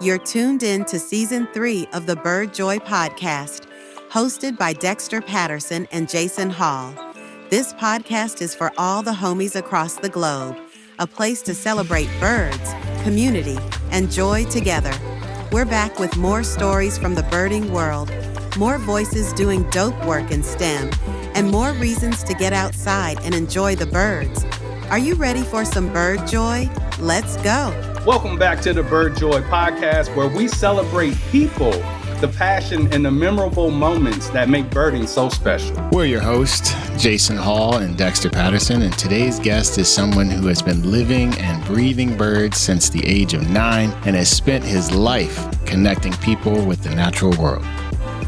You're tuned in to Season 3 of the Bird Joy Podcast, hosted by Dexter Patterson and Jason Hall. This podcast is for all the homies across the globe, a place to celebrate birds, community, and joy together. We're back with more stories from the birding world, more voices doing dope work in STEM, and more reasons to get outside and enjoy the birds. Are you ready for some bird joy? Let's go. Welcome back to the Bird Joy Podcast, where we celebrate people, the passion, and the memorable moments that make birding so special. We're your hosts, Jason Hall and Dexter Patterson, and today's guest is someone who has been living and breathing birds since the age of 9 and has spent his life connecting people with the natural world.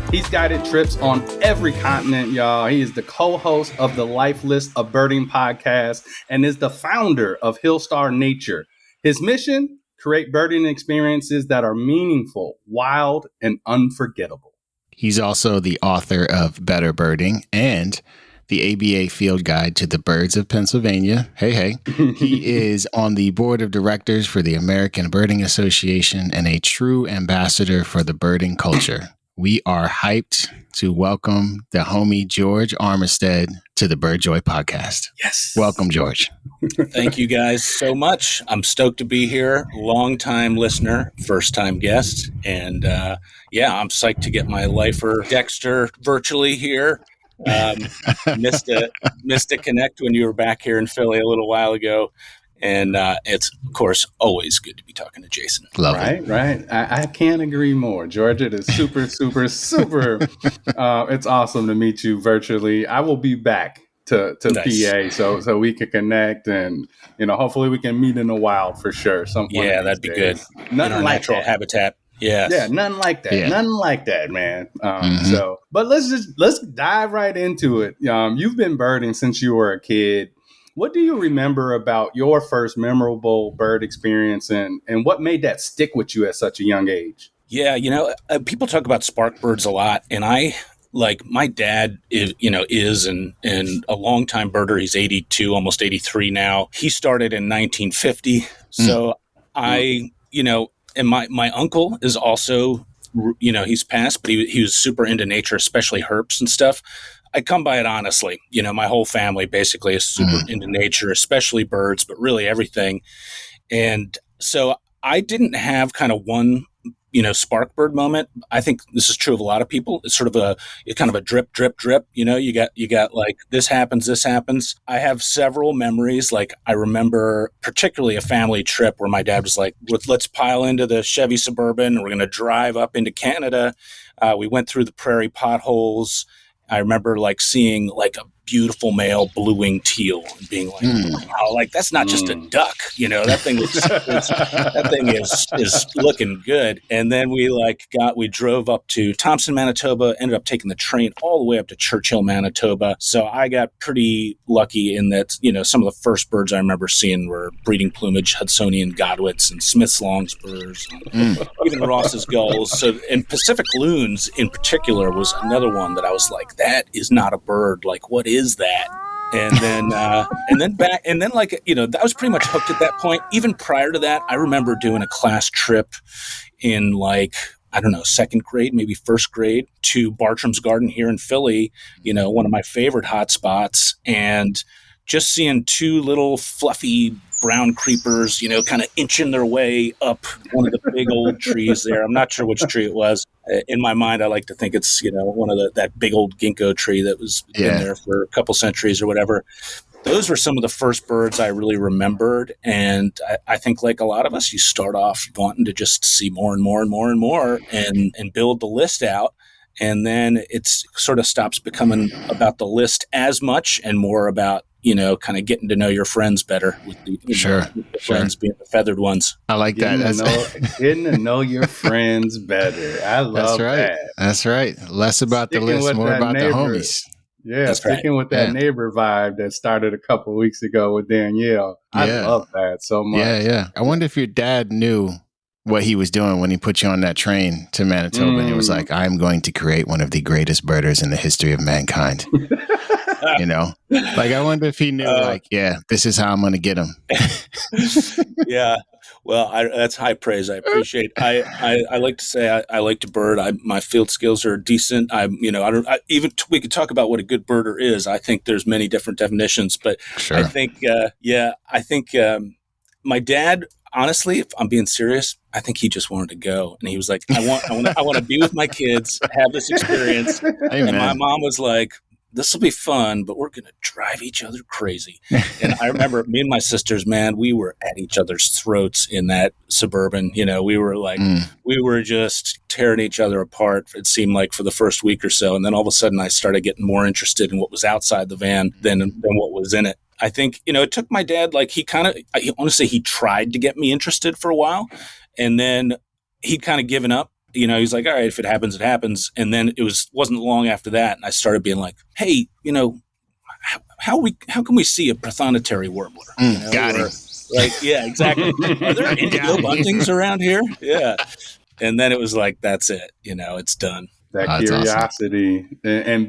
He's guided trips on every continent, y'all. He is the co-host of the Life List of Birding podcast and is the founder of Hillstar Nature. His mission? Create birding experiences that are meaningful, wild, and unforgettable. He's also the author of Better Birding and the ABA Field Guide to the Birds of Pennsylvania. Hey. He is on the board of directors for the American Birding Association and a true ambassador for the birding culture. We are hyped to welcome the homie George Armistead to the Bird Joy Podcast. Yes. Welcome, George. Thank you guys so much. I'm stoked to be here. Long-time listener, first-time guest. And I'm psyched to get my lifer Dexter virtually here. Missed a connect when you were back here in Philly a little while ago. And it's, of course, always good to be talking to Jason. Love it. Right. I can't agree more, George. It is super, super, super. It's awesome to meet you virtually. I will be back to nice. PA so we can connect and, hopefully we can meet in the wild for sure. Yeah, that'd be good. Nothing like natural that. Habitat. Yeah. Yeah, nothing like that. Yeah. Nothing like that, man. But let's dive right into it. You've been birding since you were a kid. What do you remember about your first memorable bird experience and what made that stick with you at such a young age? Yeah, people talk about spark birds a lot, and my dad is a longtime birder. He's 82, almost 83 now. He started in 1950. So and my uncle is also, he's passed, but he was super into nature, especially herps and stuff. I come by it honestly. My whole family basically is super into nature, especially birds, but really everything. And so I didn't have kind of one, spark bird moment. I think this is true of a lot of people. It's sort of a drip, drip, drip. You got like this happens. I have several memories. Like I remember particularly a family trip where my dad was like, let's pile into the Chevy Suburban. We're going to drive up into Canada. We went through the prairie potholes. I remember seeing a beautiful male blue-winged teal and being like, wow, that's not just a duck, that thing is looking good. And then we drove up to Thompson, Manitoba, ended up taking the train all the way up to Churchill, Manitoba. So I got pretty lucky in that, some of the first birds I remember seeing were breeding plumage, Hudsonian godwits and Smith's longspurs, even Ross's gulls. So, and Pacific loons in particular was another one that I was like, that is not a bird. What is that? And then, I was pretty much hooked at that point. Even prior to that, I remember doing a class trip in second grade, maybe first grade, to Bartram's Garden here in Philly, one of my favorite hot spots, and just seeing two little fluffy brown creepers, kind of inching their way up one of the big old trees there. I'm not sure which tree it was. In my mind, I like to think it's, one of that big old ginkgo tree that was been there for a couple centuries or whatever. Those were some of the first birds I really remembered. And I think like a lot of us, you start off wanting to just see more and more and more and more and build the list out. And then it sort of stops becoming about the list as much and more about, kind of getting to know your friends better with the friends being the feathered ones. I like that. Getting to know your friends better. I love that. That's right. Less about the list, more about the homies. Yeah, sticking with that neighbor vibe that started a couple of weeks ago with Danielle. I love that so much. Yeah. I wonder if your dad knew what he was doing when he put you on that train to Manitoba and he was like, I'm going to create one of the greatest birders in the history of mankind. I wonder if he knew, this is how I'm going to get him. Yeah. Well, that's high praise. I appreciate. I like to say I like to bird. My field skills are decent. We could talk about what a good birder is. I think there's many different definitions, but Sure. I think my dad. Honestly, if I'm being serious, I think he just wanted to go, and he was like, I want to be with my kids, have this experience." Amen. And my mom was like, "This will be fun, but we're going to drive each other crazy." And I remember me and my sisters, man, we were at each other's throats in that Suburban. We were like, we were just tearing each other apart. It seemed like for the first week or so. And then all of a sudden I started getting more interested in what was outside the van than what was in it. I think, it took my dad, like he tried to get me interested for a while, and then he'd kind of given up. He's like, all right, if it happens, it happens. And then wasn't long after that, and I started being like, hey, how can we see a prothonotary warbler? Got it. Like, yeah, exactly. Are there indigo buntings around here? Yeah. And then it was like, that's it. It's done. That curiosity awesome. and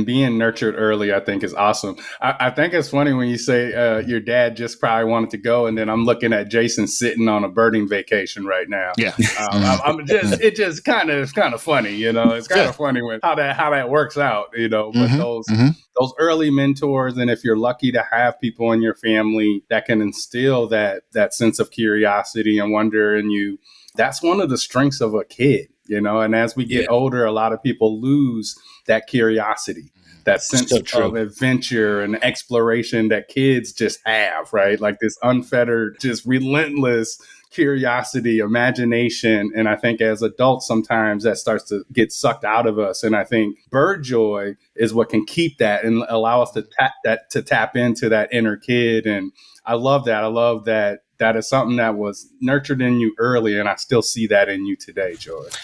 being nurtured early, I think is awesome. I think it's funny when you say your dad just probably wanted to go, and then I'm looking at Jason sitting on a birding vacation right now. Yeah, it's just kind of funny, It's kind of funny when how that works out, But those early mentors, and if you're lucky to have people in your family that can instill that sense of curiosity and wonder in you, that's one of the strengths of a kid. And as we get older, a lot of people lose that curiosity, that sense of adventure and exploration that kids just have, right? Like this unfettered, just relentless curiosity, imagination. And I think as adults, sometimes that starts to get sucked out of us. And I think bird joy is what can keep that and allow us to tap into that inner kid. And I love that. I love that. That is something that was nurtured in you early, and I still see that in you today, George.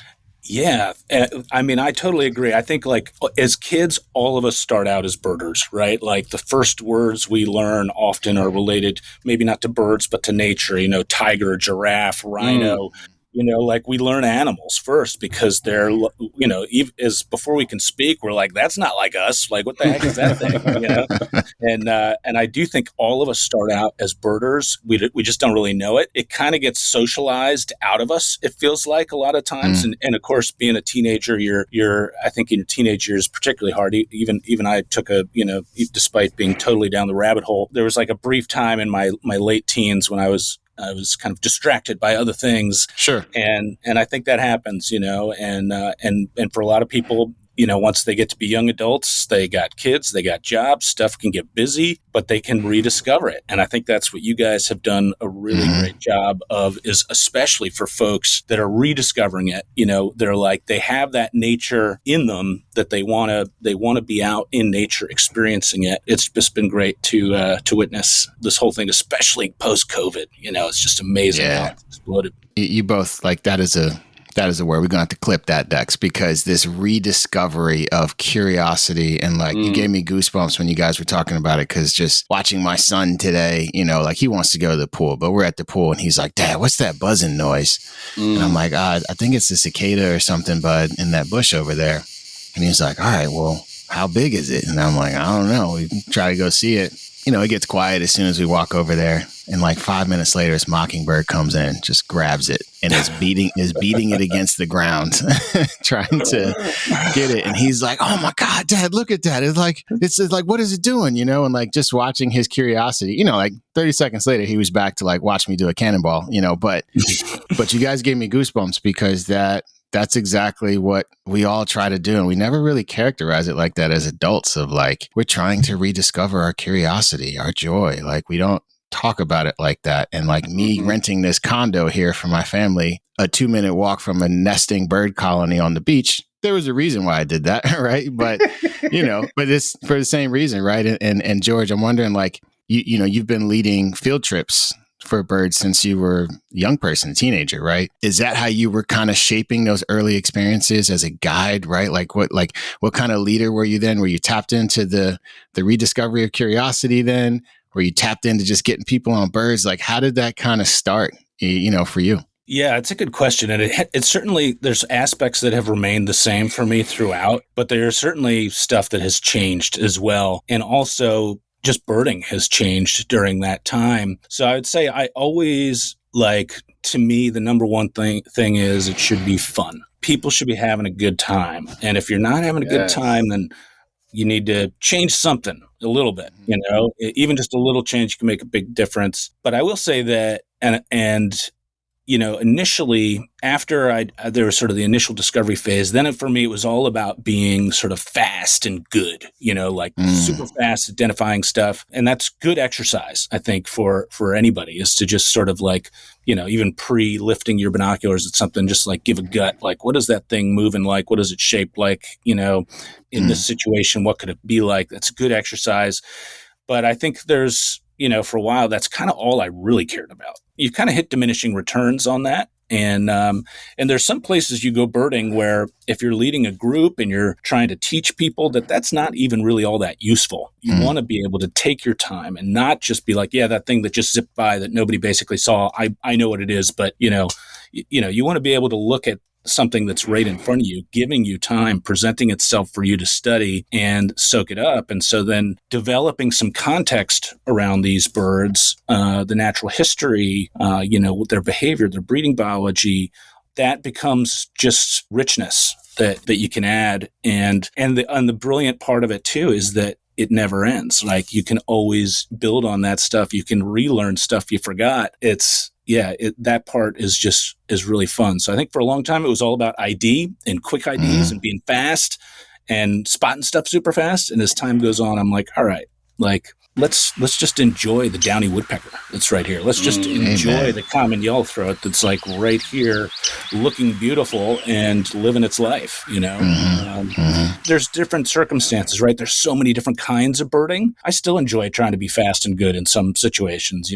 Yeah. I totally agree. I think like as kids, all of us start out as birders, right? Like the first words we learn often are related, maybe not to birds, but to nature, tiger, giraffe, rhino. Like we learn animals first because they're, as before we can speak, we're like, that's not like us. Like, what the heck is that thing? And I do think all of us start out as birders. We just don't really know it. It kind of gets socialized out of us. It feels like a lot of times. And of course, being a teenager, I think in teenage years, particularly hard. Even I took despite being totally down the rabbit hole, there was like a brief time in my late teens when I was kind of distracted by other things. Sure. And I think that happens, and for a lot of people, once they get to be young adults, they got kids, they got jobs, stuff can get busy, but they can rediscover it. And I think that's what you guys have done a really great job of, is especially for folks that are rediscovering it. They're like, they have that nature in them that they want to be out in nature experiencing it. It's just been great to witness this whole thing, especially post COVID. It's just amazing how it's exploded. You both, like, that is a word. We're going to have to clip that, Dex, because this rediscovery of curiosity, and like you gave me goosebumps when you guys were talking about it, because just watching my son today, like he wants to go to the pool, but we're at the pool and he's like, Dad, what's that buzzing noise? And I'm like, I think it's a cicada or something, bud, in that bush over there. And he's like, all right, well, how big is it? And I'm like, I don't know. We try to go see it. It gets quiet as soon as we walk over there. And like 5 minutes later, this mockingbird comes in, just grabs it, and is beating it against the ground, trying to get it. And he's like, "Oh my God, Dad, look at that! It's like, what is it doing?" And like just watching his curiosity. Like 30 seconds later, he was back to like watch me do a cannonball. But you guys gave me goosebumps, because that's exactly what we all try to do. And we never really characterize it like that as adults, of like, we're trying to rediscover our curiosity, our joy. Like, we don't talk about it like that. And like me renting this condo here for my family, a 2-minute walk from a nesting bird colony on the beach, there was a reason why I did that, right? But, but it's for the same reason, right? And George, I'm wondering, like, you've been leading field trips for birds since you were a young person, a teenager, right? Is that how you were kind of shaping those early experiences as a guide, right? Like what kind of leader were you then? Were you tapped into the rediscovery of curiosity then? Were you tapped into just getting people on birds? Like, how did that kind of start, for you? Yeah, it's a good question. And it's certainly, there's aspects that have remained the same for me throughout, but there's certainly stuff that has changed as well. And also just birding has changed during that time. So I would say I always like, to me, the number one thing is it should be fun. People should be having a good time. And if you're not having a good time, then you need to change something a little bit, even just a little change can make a big difference. But I will say that, and initially after there was sort of the initial discovery phase, then for me, it was all about being sort of fast and good, super fast identifying stuff. And that's good exercise, I think, for anybody, is to just sort of even pre-lifting your binoculars at something, just like give a gut, like, what is that thing moving like? What is it shaped like? In this situation, what could it be like? That's good exercise. But I think there's, for a while, that's kind of all I really cared about. You kind of hit diminishing returns on that. And there's some places you go birding where if you're leading a group and you're trying to teach people, that's not even really all that useful. You want to be able to take your time and not just be like, yeah, that thing that just zipped by that nobody basically saw, I know what it is. But, you want to be able to look at something that's right in front of you, giving you time, presenting itself for you to study and soak it up. And so then developing some context around these birds, the natural history, their behavior, their breeding biology, that becomes just richness that you can add. And the brilliant part of it too is that it never ends. Like, you can always build on that stuff. You can relearn stuff you forgot. That part is really fun. So I think for a long time, it was all about ID and quick IDs and being fast and spotting stuff super fast. And as time goes on, I'm like, all right, like, let's just enjoy the downy woodpecker that's right here. Let's just enjoy the common yellowthroat that's like right here, looking beautiful and living its life, There's different circumstances, right? There's so many different kinds of birding. I still enjoy trying to be fast and good in some situations,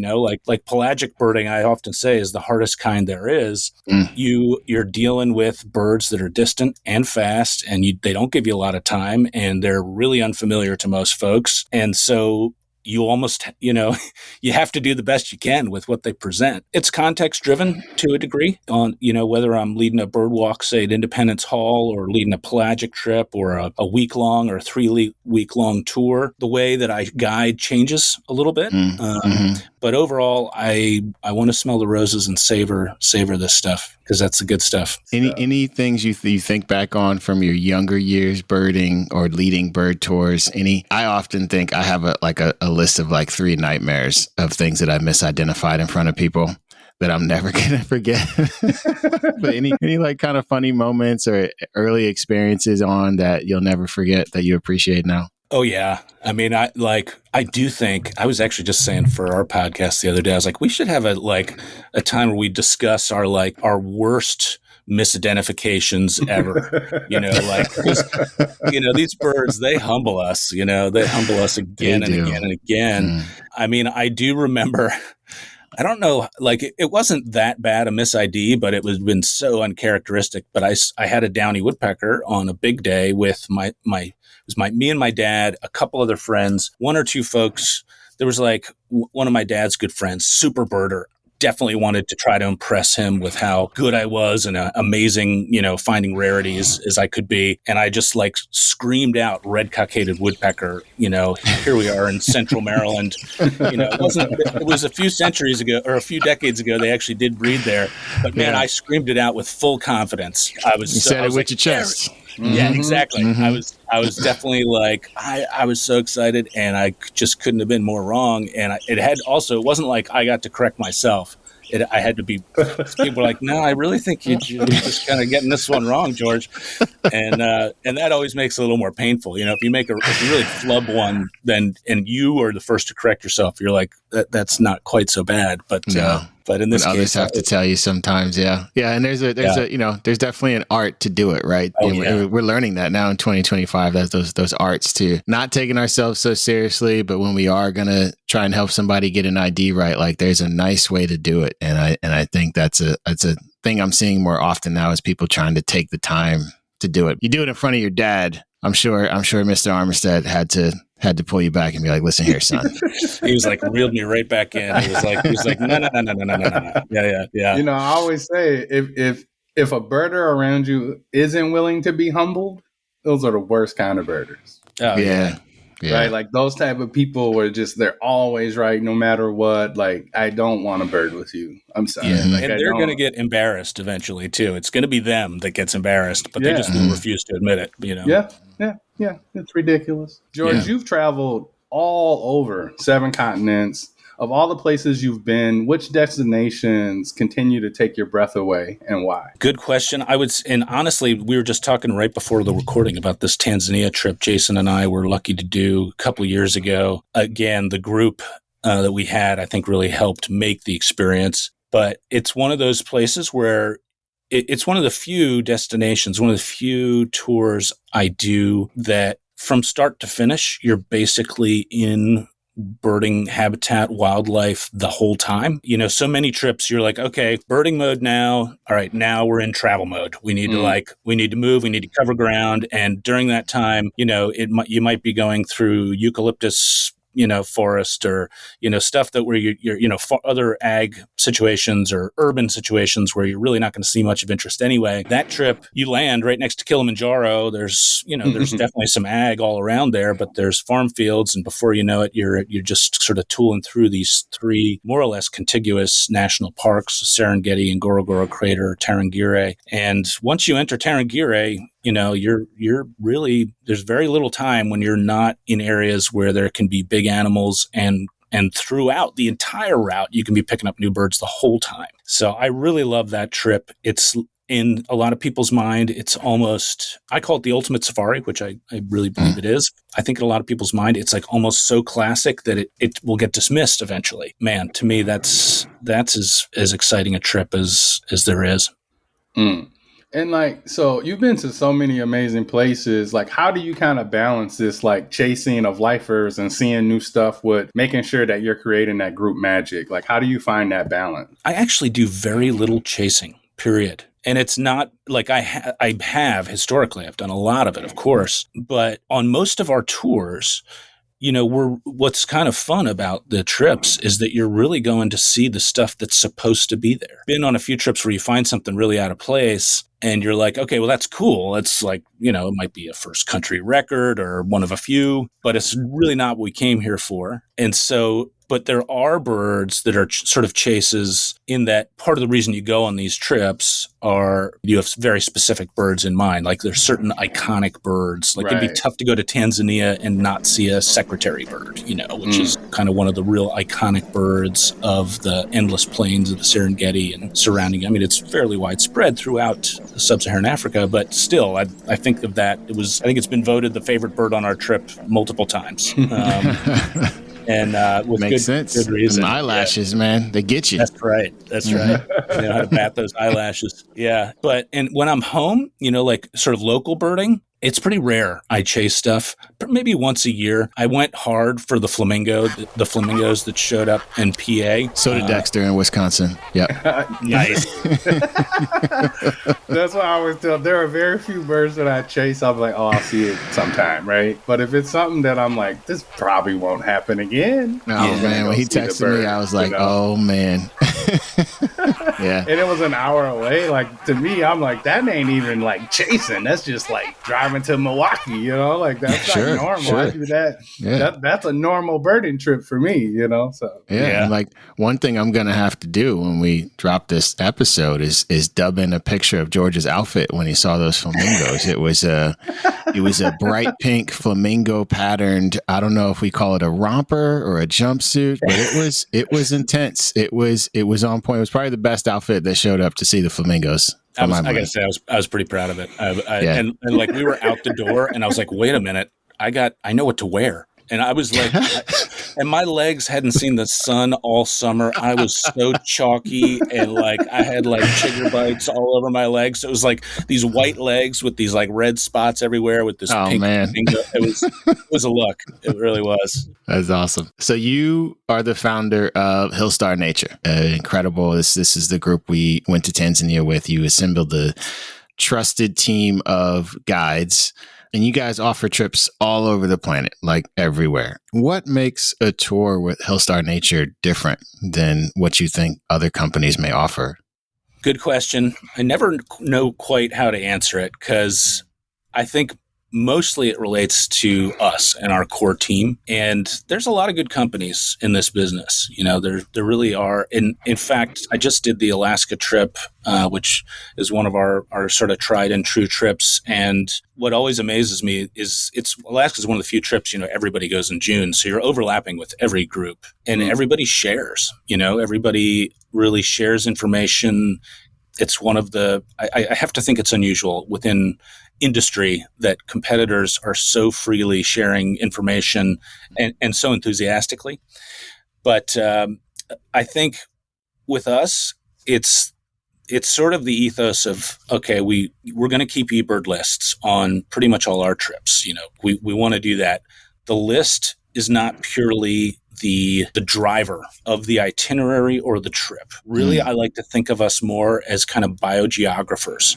like pelagic birding, I often say, is the hardest kind there is. You're dealing with birds that are distant and fast, and they don't give you a lot of time, and they're really unfamiliar to most folks. And so you almost, you have to do the best you can with what they present. It's context driven to a degree on, whether I'm leading a bird walk, say at Independence Hall, or leading a pelagic trip, or a week long or 3 week long tour. The way that I guide changes a little bit. But overall, I want to smell the roses and savor this stuff, because that's the good stuff. Any things you think back on from your younger years birding or leading bird tours? I often think I have a list of like 3 nightmares of things that I misidentified in front of people that I'm never gonna forget. But any like kind of funny moments or early experiences on that you'll never forget that you appreciate now? Oh yeah. I mean, I do think, I was actually just saying for our podcast the other day, I was like, we should have a time where we discuss our worst misidentifications ever, these birds, they humble us, again and again and again. I mean, I do remember, I don't know, it wasn't that bad a mis-ID, but it was been so uncharacteristic. But I had a downy woodpecker on a big day with me and my dad, a couple other friends, 1 or 2 folks. There was one of my dad's good friends, super birder. Definitely wanted to try to impress him with how good I was and amazing, finding rarities as I could be. And I just screamed out red cockaded woodpecker, here we are in central Maryland. It was a few centuries ago or a few decades ago, they actually did breed there. But man, I screamed it out with full confidence. You said it with your chest. Yeah, exactly. I was definitely I was so excited, and I just couldn't have been more wrong. And it wasn't like I got to correct myself. I had to be, people were like, no, I really think you're just kind of getting this one wrong, George. And that always makes it a little more painful. If you really flub one, and you are the first to correct yourself, you're like, that's not quite so bad. But in this case, others have to tell you sometimes. Yeah. And there's definitely an art to do it, right? We're learning that now in 2025, that those arts to not taking ourselves so seriously, but when we are going to try and help somebody get an ID right, there's a nice way to do it. And I think that's a thing I'm seeing more often now, is people trying to take the time to do it. You do it in front of your dad. I'm sure Mr. Armistead had to pull you back and be like, listen here, son. He was reeled me right back in. He was like, no. Yeah. I always say, if a birder around you isn't willing to be humbled, those are the worst kind of birders. Oh, yeah. Yeah. Right? Like those type of people were just, they're always right no matter what. Like, I don't want to bird with you. I'm sorry. Yeah. Like, And they're going to get embarrassed eventually too. It's going to be them that gets embarrassed, but they Yeah. just will refuse to admit it, you know. Yeah. It's ridiculous. George, Yeah. you've traveled all over 7 continents. Of all the places you've been, which destinations continue to take your breath away and why? Good question. And honestly, we were just talking right before the recording about this Tanzania trip Jason and I were lucky to do a couple of years ago. Again, the group that we had, I think, really helped make the experience. But it's one of those places where it's one of the few destinations, one of the few tours I do that from start to finish, you're basically in birding habitat, wildlife the whole time. You know, so many trips you're like, okay, birding mode now. All right, now we're in travel mode. We need to move, we need to cover ground. And during that time, you know, you might be going through eucalyptus, you know, forest or, you know, stuff that where you're you know, other ag situations or urban situations where you're really not going to see much of interest anyway. That trip, you land right next to Kilimanjaro. There's, you know, there's definitely some ag all around there, but there's farm fields. And before you know it, you're just sort of tooling through these 3 more or less contiguous national parks, Serengeti, Ngorongoro Crater, Tarangire. And once you enter Tarangire, you know, you're really, there's very little time when you're not in areas where there can be big animals, and throughout the entire route, you can be picking up new birds the whole time. So I really love that trip. It's in a lot of people's mind, it's almost, I call it the ultimate safari, which I really believe it is. I think in a lot of people's mind, it's like almost so classic that it will get dismissed eventually. Man, to me, that's as exciting a trip as there is. Mm. And like, so you've been to so many amazing places. Like, how do you kind of balance this, like chasing of lifers and seeing new stuff with making sure that you're creating that group magic? Like, how do you find that balance? I actually do very little chasing, period. And it's not like I have historically, I've done a lot of it, of course, but on most of our tours, you know, what's kind of fun about the trips is that you're really going to see the stuff that's supposed to be there. Been on a few trips where you find something really out of place and you're like, okay, well, that's cool. It's like, you know, it might be a first country record or one of a few, but it's really not what we came here for. And so, but there are birds that are sort of chases in that part of the reason you go on these trips are you have very specific birds in mind. Like there's certain iconic birds. Like it'd be tough to go to Tanzania and not see a secretary bird, you know, which is kind of one of the real iconic birds of the endless plains of the Serengeti and surrounding. I mean, it's fairly widespread throughout sub-Saharan Africa, but still, I think of that. I think it's been voted the favorite bird on our trip multiple times. And with Makes sense. Good reason. Them eyelashes, man, they get you. That's right. That's right. You know how to bat those eyelashes. Yeah. And when I'm home, you know, like sort of local birding, it's pretty rare I chase stuff, but maybe once a year. I went hard for the flamingos that showed up in PA. So did Dexter in Wisconsin. Yep. Nice. That's why I always tell, there are very few birds that I chase. I'm like, oh, I'll see it sometime, right? But if it's something that I'm like, this probably won't happen again. Oh, man, when he texted me, I was like, oh, man. Yeah. And it was an hour away. Like, to me, I'm like, that ain't even like chasing. That's just like driving to Milwaukee, you know? Like, that's not normal. Sure. I do that. Yeah. That's a normal birding trip for me, you know? So yeah. And like one thing I'm gonna have to do when we drop this episode is dub in a picture of George's outfit when he saw those flamingos. It was a bright pink flamingo patterned. I don't know if we call it a romper or a jumpsuit, but it was intense. It was on point. It was probably the best outfit that showed up to see the flamingos. I gotta say, I was pretty proud of it. And like we were out the door, and I was like, wait a minute, I know what to wear. And I was like, and my legs hadn't seen the sun all summer. I was so chalky, and like I had like chigger bites all over my legs. So it was like these white legs with these like red spots everywhere with this pink. Man. It was a look. It really was. That's awesome. So you are the founder of Hillstar Nature. Incredible. This is the group we went to Tanzania with. You assembled the trusted team of guides. And you guys offer trips all over the planet, like everywhere. What makes a tour with Hillstar Nature different than what you think other companies may offer? Good question. I never know quite how to answer it because I think mostly it relates to us and our core team. And there's a lot of good companies in this business. There really are. In fact, I just did the Alaska trip, which is one of our sort of tried and true trips. And what always amazes me is Alaska is one of the few trips, everybody goes in June. So you're overlapping with every group and everybody shares, everybody really shares information. It's one of I have to think it's unusual within industry that competitors are so freely sharing information and so enthusiastically. But I think with us, it's sort of the ethos of, okay, we're going to keep eBird lists on pretty much all our trips. We want to do that. The list is not purely the driver of the itinerary or the trip. Really, I like to think of us more as kind of biogeographers.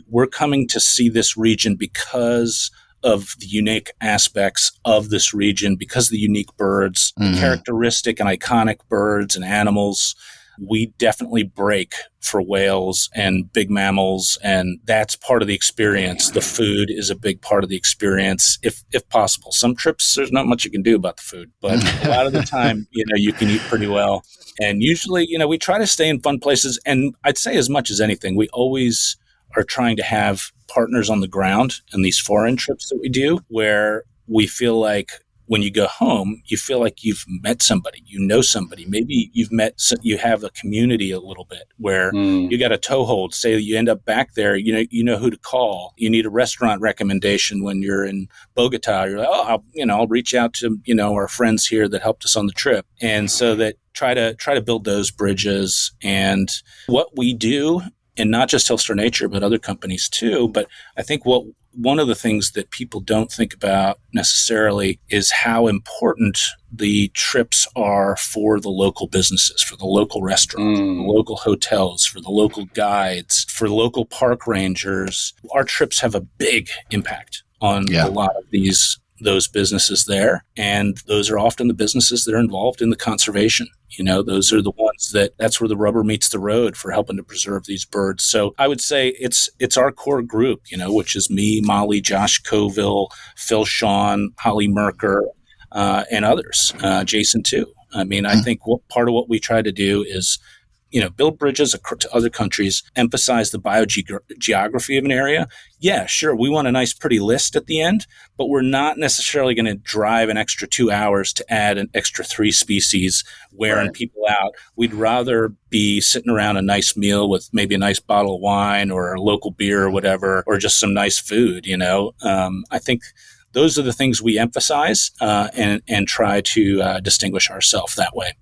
We're coming to see this region because of the unique aspects of this region, because of the unique birds, the characteristic and iconic birds and animals. We definitely break for whales and big mammals, and that's part of the experience. The food is a big part of the experience, if possible. Some trips, there's not much you can do about the food, but a lot of the time, you can eat pretty well. And usually, we try to stay in fun places. And I'd say as much as anything, we always are trying to have partners on the ground in these foreign trips that we do, where we feel like when you go home, you feel like you've met somebody, somebody. Maybe you have a community a little bit where you got a toehold. Say you end up back there, you know who to call. You need a restaurant recommendation when you're in Bogota. You're like, I'll reach out to, our friends here that helped us on the trip. And so that try to build those bridges. And what we do, and not just Hillstar Nature, but other companies too. But I think one of the things that people don't think about necessarily is how important the trips are for the local businesses, for the local restaurants, for the local hotels, for the local guides, for local park rangers. Our trips have a big impact on a lot of those businesses there. And those are often the businesses that are involved in the conservation. Those are the ones that's where the rubber meets the road for helping to preserve these birds. So I would say it's our core group, which is me, Molly, Josh Coville, Phil Shawn, Holly Merker, and others, Jason too. I mean, I think part of what we try to do is build bridges to other countries, emphasize the biogeography of an area. Yeah, sure, we want a nice, pretty list at the end, but we're not necessarily going to drive an extra 2 hours to add an extra 3 species, wearing people out. We'd rather be sitting around a nice meal with maybe a nice bottle of wine or a local beer or whatever, or just some nice food, I think those are the things we emphasize and try to distinguish ourselves that way.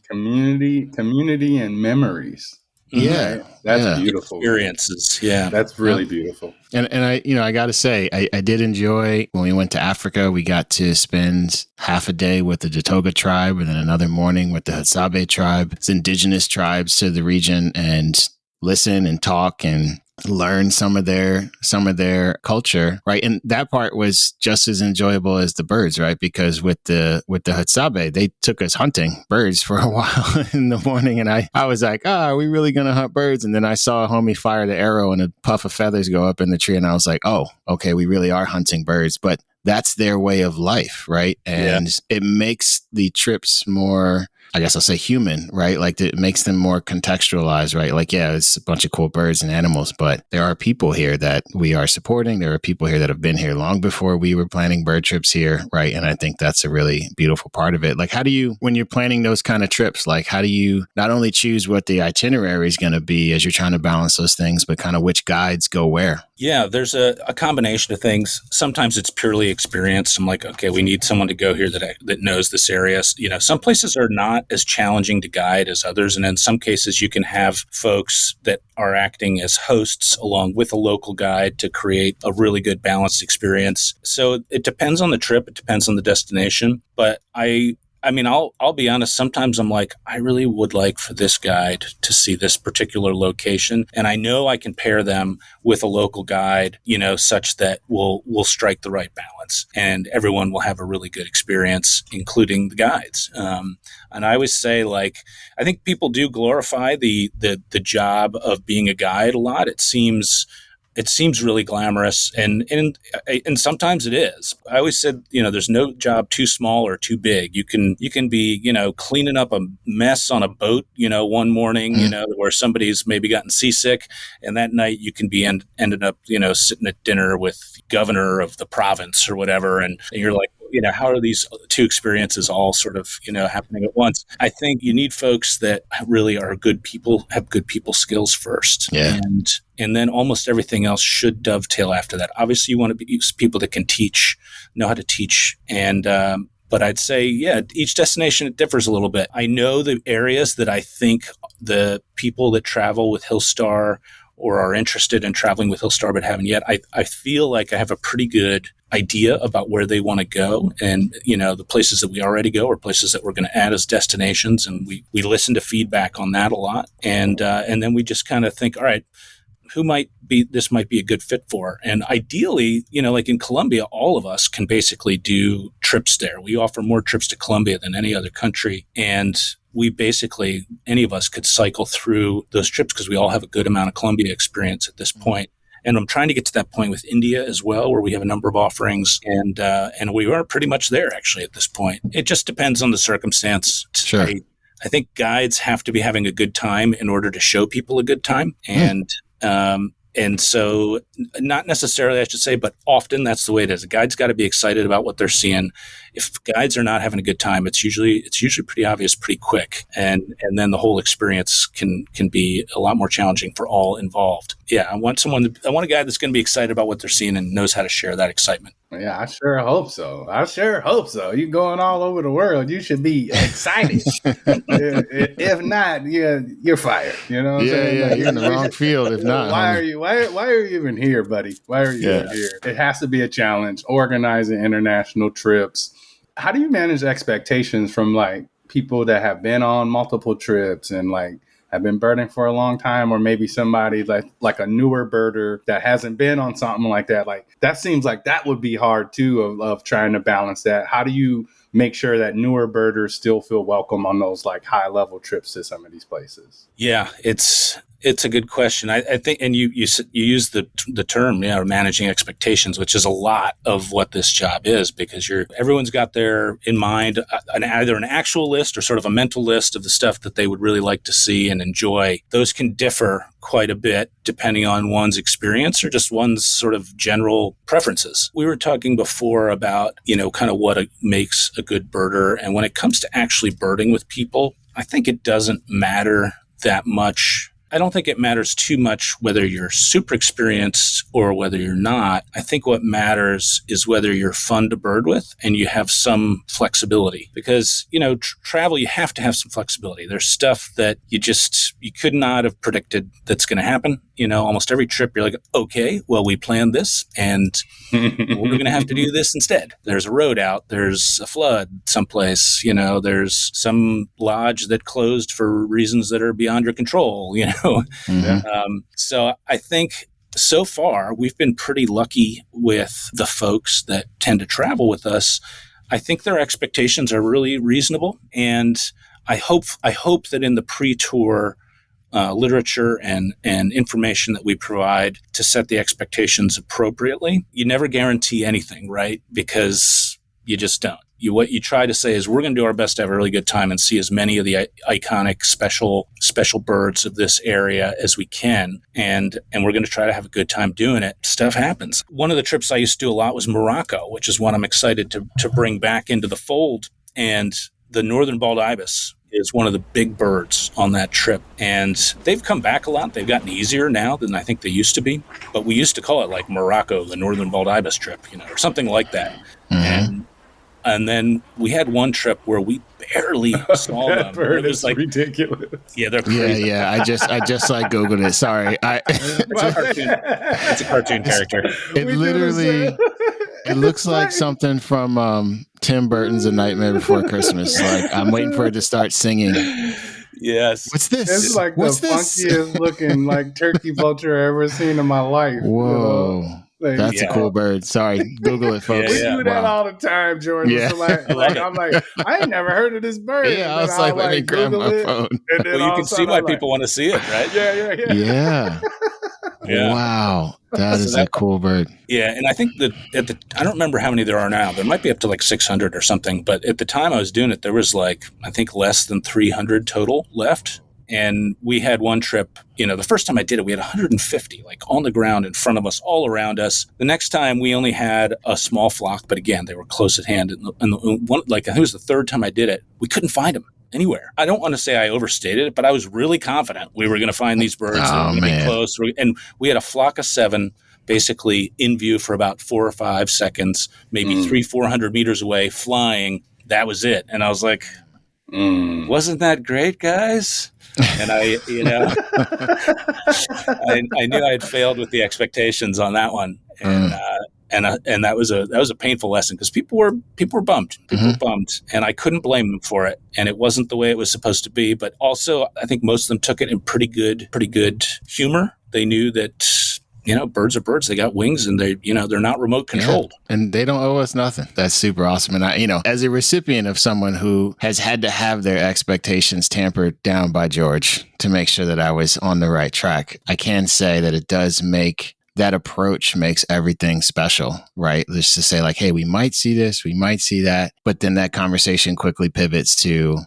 Community and memories. Yeah. Right? That's beautiful. Experiences. Yeah. That's really beautiful. And I got to say, I did enjoy when we went to Africa. We got to spend half a day with the Datoga tribe and then another morning with the Hadzabe tribe. It's indigenous tribes to the region, and listen and talk and learn some of their culture, right? And that part was just as enjoyable as the birds, right? Because with the Hadzabe, they took us hunting birds for a while in the morning, and I was like, are we really gonna hunt birds? And then I saw a homie fire the arrow and a puff of feathers go up in the tree, and I was like, oh, okay, we really are hunting birds. But that's their way of life, right? And it makes the trips more, I guess I'll say, human, right? Like it makes them more contextualized, right? Like, yeah, it's a bunch of cool birds and animals, but there are people here that we are supporting. There are people here that have been here long before we were planning bird trips here, right? And I think that's a really beautiful part of it. Like, how do you, when you're planning those kind of trips, like how do you not only choose what the itinerary is going to be as you're trying to balance those things, but kind of which guides go where? Yeah, there's a combination of things. Sometimes it's purely experience. I'm like, okay, we need someone to go here that knows this area. Some places are not as challenging to guide as others. And in some cases, you can have folks that are acting as hosts along with a local guide to create a really good balanced experience. So it depends on the trip. It depends on the destination. But I'll be honest. Sometimes I'm like, I really would like for this guide to see this particular location. And I know I can pair them with a local guide, such that we'll strike the right balance and everyone will have a really good experience, including the guides. And I always say, like, I think people do glorify the job of being a guide a lot. It seems it seems really glamorous, and sometimes it is. I always said, there's no job too small or too big. You can be, cleaning up a mess on a boat, one morning, where somebody's maybe gotten seasick, and that night you can be ended up, sitting at dinner with the governor of the province or whatever, and you're like, how are these two experiences all sort of, happening at once? I think you need folks that really are good people, have good people skills first. Yeah. And then almost everything else should dovetail after that. Obviously, you want to be people that can teach, know how to teach. And, but I'd say, each destination, it differs a little bit. I know the areas that I think the people that travel with Hillstar or are interested in traveling with Hillstar but haven't yet, I feel like I have a pretty good idea about where they want to go, and the places that we already go or places that we're going to add as destinations, and we listen to feedback on that a lot, and then we just kind of think, all right, this might be a good fit for. And ideally, like in Colombia, all of us can basically do trips there. We offer more trips to Colombia than any other country, and we basically, any of us could cycle through those trips because we all have a good amount of Colombia experience at this point. And I'm trying to get to that point with India as well, where we have a number of offerings, and we are pretty much there actually at this point. It just depends on the circumstance. Sure. I think guides have to be having a good time in order to show people a good time, and so not necessarily, I should say, but often that's the way it is. A guide's got to be excited about what they're seeing. If guides are not having a good time, it's usually pretty obvious pretty quick. And then the whole experience can be a lot more challenging for all involved. Yeah, I want a guide that's going to be excited about what they're seeing and knows how to share that excitement. Yeah, I sure hope so. You're going all over the world. You should be excited. If not, you're fired. You know what I'm saying? Yeah, you're in the wrong field. If not, why are you even here, buddy? Why are you even here? It has to be a challenge. Organizing international trips. How do you manage expectations from like people that have been on multiple trips and like have been birding for a long time, or maybe somebody like a newer birder that hasn't been on something like that? Like that seems like that would be hard too, of trying to balance that. How do you make sure that newer birders still feel welcome on those like high level trips to some of these places? Yeah, it's a good question. I think, and you use the term, managing expectations, which is a lot of what this job is, because everyone's got their in mind either an actual list or sort of a mental list of the stuff that they would really like to see and enjoy. Those can differ quite a bit depending on one's experience or just one's sort of general preferences. We were talking before about, kind of what makes a good birder. And when it comes to actually birding with people, I think it doesn't matter that much. I don't think it matters too much whether you're super experienced or whether you're not. I think what matters is whether you're fun to bird with and you have some flexibility. Because, travel, you have to have some flexibility. There's stuff that you could not have predicted that's going to happen. Almost every trip you're like, okay, well, we planned this and we're going to have to do this instead. There's a road out. There's a flood someplace. There's some lodge that closed for reasons that are beyond your control, Mm-hmm. So I think so far we've been pretty lucky with the folks that tend to travel with us. I think their expectations are really reasonable, and I hope that in the pre-tour literature and information that we provide to set the expectations appropriately. You never guarantee anything, right? Because you just don't. What you try to say is we're going to do our best to have a really good time and see as many of the iconic special birds of this area as we can. And we're going to try to have a good time doing it. Stuff happens. One of the trips I used to do a lot was Morocco, which is one I'm excited to bring back into the fold. And the northern bald ibis is one of the big birds on that trip. And they've come back a lot. They've gotten easier now than I think they used to be. But we used to call it like Morocco, the northern bald ibis trip, or something like that. Mm-hmm. And then we had one trip where we barely saw them. Bird is like ridiculous. Yeah, they're crazy. Yeah. I just like Googled it. Sorry. It's a cartoon character. It looks like something from Tim Burton's A Nightmare Before Christmas. Like I'm waiting for it to start singing. Yes. What's this? It's like funkiest looking like turkey vulture I've ever seen in my life. Whoa. That's a cool bird. Sorry. Google it, folks. We do that all the time, Jordan. Yeah. So I'm like, I ain't never heard of this bird. Yeah, I was like, let me grab my phone. Well, you can see why people want to see it, right? Yeah. Yeah. Wow. That So is a cool bird. Yeah, and I think that I don't remember how many there are now. There might be up to like 600 or something, but at the time I was doing it, there was like, I think less than 300 total left. And we had one trip, the first time I did it, we had 150 like on the ground in front of us, all around us. The next time we only had a small flock, but again, they were close at hand. And one, like, I think it was the third time I did it, we couldn't find them anywhere. I don't want to say I overstated it, but I was really confident we were going to find these birds. They were going to be close. And we had a flock of 7 basically in view for about 4 or 5 seconds, maybe 300-400 meters away, flying. That was it. And I was like, wasn't that great, guys? And I knew I had failed with the expectations on that one. And that was a painful lesson because people were bummed. People were bummed, and I couldn't blame them for it. And it wasn't the way it was supposed to be. But also, I think most of them took it in pretty good humor. They knew that birds are birds. They got wings, and they're not remote controlled. Yeah. And they don't owe us nothing. That's super awesome. And I, as a recipient of someone who has had to have their expectations tampered down by George to make sure that I was on the right track, I can say that it does make that approach makes everything special, right? Just to say like, hey, we might see this, we might see that. But then that conversation quickly pivots to,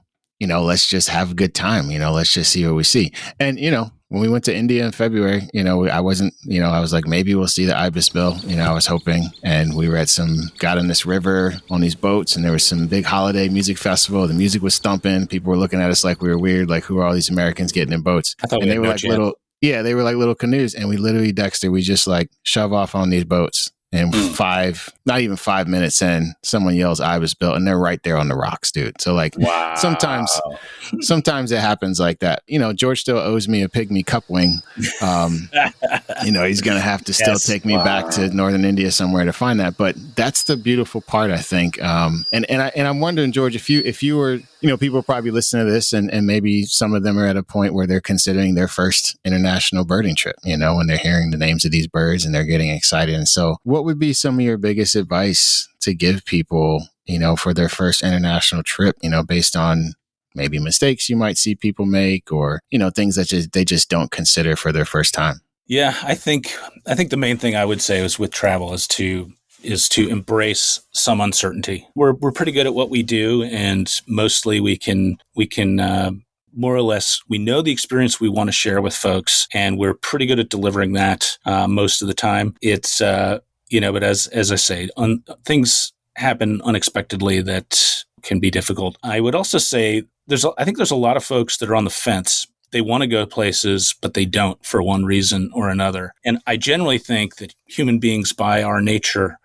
let's just have a good time. Let's just see what we see. And, when we went to India in February, I wasn't, I was like, maybe we'll see the ibis bill. I was hoping. And we were got in this river on these boats, and there was some big holiday music festival. The music was thumping. People were looking at us like we were weird. Like, who are all these Americans getting in boats? I thought and they were like they were like little canoes. And we literally, Dexter, we just like shove off on these boats. And not even 5 minutes in, someone yells ibis bill, and they're right there on the rocks, dude. So like, wow. sometimes it happens like that. George still owes me a pigmy cup wing. He's going to have to still take me back to northern India somewhere to find that. But that's the beautiful part, I think. And I'm wondering, George, if you were, people probably listening to this, and maybe some of them are at a point where they're considering their first international birding trip, when they're hearing the names of these birds and they're getting excited. And so what would be some of your biggest advice to give people, for their first international trip, based on maybe mistakes you might see people make, or, things that they just don't consider for their first time? Yeah, I think the main thing I would say is with travel is to embrace some uncertainty. We're pretty good at what we do, and mostly we can more or less, we know the experience we want to share with folks, and we're pretty good at delivering that most of the time. It's but as I say, things happen unexpectedly that can be difficult. I would also say I think there's a lot of folks that are on the fence. They want to go places, but they don't for one reason or another. And I generally think that human beings, by our nature,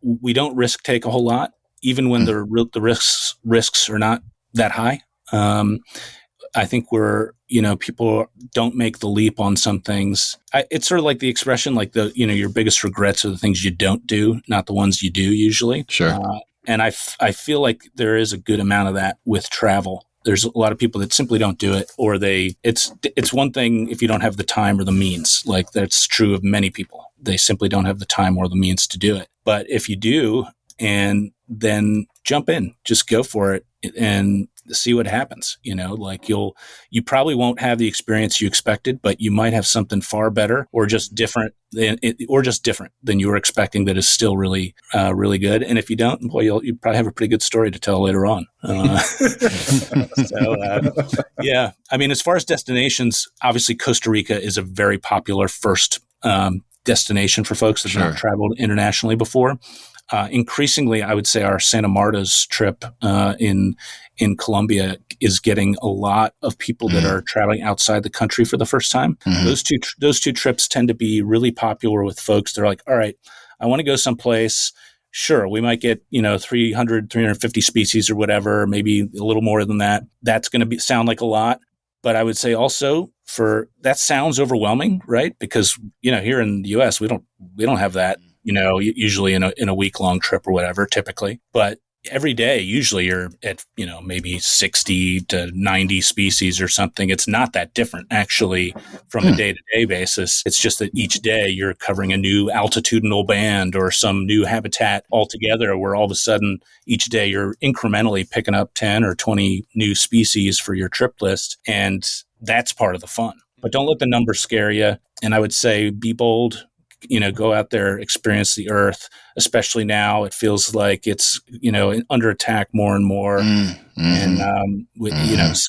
we don't risk take a whole lot, even when the risks are not that high. I think people don't make the leap on some things. It's sort of like the expression, like your biggest regrets are the things you don't do, not the ones you do usually. Sure. And I feel like there is a good amount of that with travel. There's a lot of people that simply don't do it, or it's one thing if you don't have the time or the means. Like, that's true of many people. They simply don't have the time or the means to do it. But if you do, and then jump in, just go for it and see what happens. Like you probably won't have the experience you expected, but you might have something far better or just different than you were expecting that is still really, really good. And if you don't, boy, you probably have a pretty good story to tell later on. Yeah. I mean, as far as destinations, obviously Costa Rica is a very popular first destination for folks that have not traveled internationally before. Increasingly, I would say our Santa Marta's trip in Colombia is getting a lot of people that are traveling outside the country for the first time. Those two trips tend to be really popular with folks. They're like, all right, I want to go someplace. Sure, we might get 350 species or whatever, maybe a little more than that. That's going to sound like a lot. But I would say also that sounds overwhelming, right? Because here in the U.S. we don't have that. Usually in a week-long trip or whatever, typically. But every day, usually you're at, maybe 60 to 90 species or something. It's not that different, actually, from a day-to-day basis. It's just that each day you're covering a new altitudinal band or some new habitat altogether, where all of a sudden each day you're incrementally picking up 10 or 20 new species for your trip list. And that's part of the fun. But don't let the numbers scare you. And I would say be bold, go out there, experience the earth, especially now. It feels like it's, under attack more and more. And,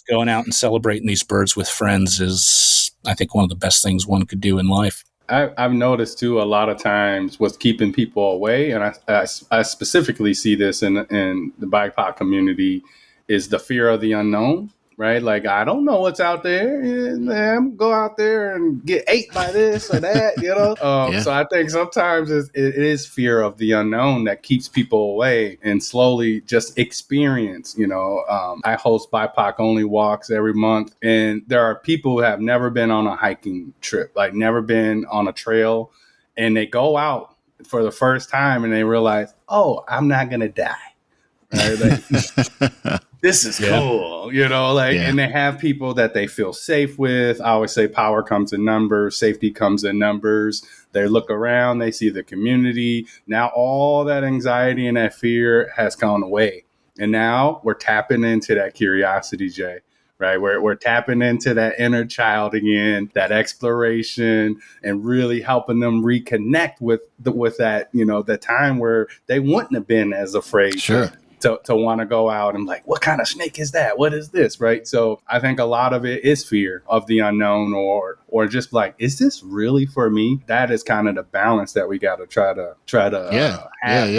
going out and celebrating these birds with friends is, I think, one of the best things one could do in life. I've noticed too, a lot of times what's keeping people away, and I specifically see this in the BIPOC community, is the fear of the unknown. Right? Like, I don't know what's out there. I'm go out there and get ate by this or that, So I think sometimes it is fear of the unknown that keeps people away and slowly just experience, I host BIPOC only walks every month. And there are people who have never been on a hiking trip, like never been on a trail. And they go out for the first time and they realize, oh, I'm not going to die. Right? Like, this is cool, and they have people that they feel safe with. I always say power comes in numbers, safety comes in numbers. They look around, they see the community. Now all that anxiety and that fear has gone away. And now we're tapping into that curiosity, Jay, right? We're tapping into that inner child again, that exploration, and really helping them reconnect with that, the time where they wouldn't have been as afraid. Sure. To want to go out and like, what kind of snake is that? What is this? Right. So I think a lot of it is fear of the unknown or just like, is this really for me? That is kind of the balance that we got to try to have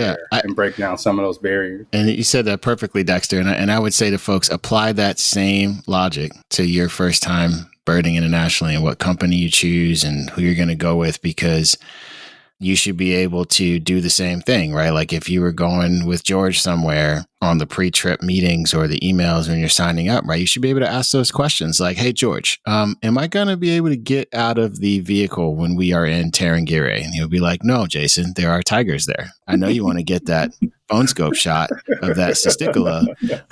and break down some of those barriers. And you said that perfectly, Dexter. And I would say to folks, apply that same logic to your first time birding internationally and what company you choose and who you're going to go with, because you should be able to do the same thing, right? Like if you were going with George somewhere on the pre-trip meetings or the emails when you're signing up, right? You should be able to ask those questions like, hey, George, am I going to be able to get out of the vehicle when we are in Tarangire? And he'll be like, no, Jason, there are tigers there. I know you want to get that bone scope shot of that cisticola,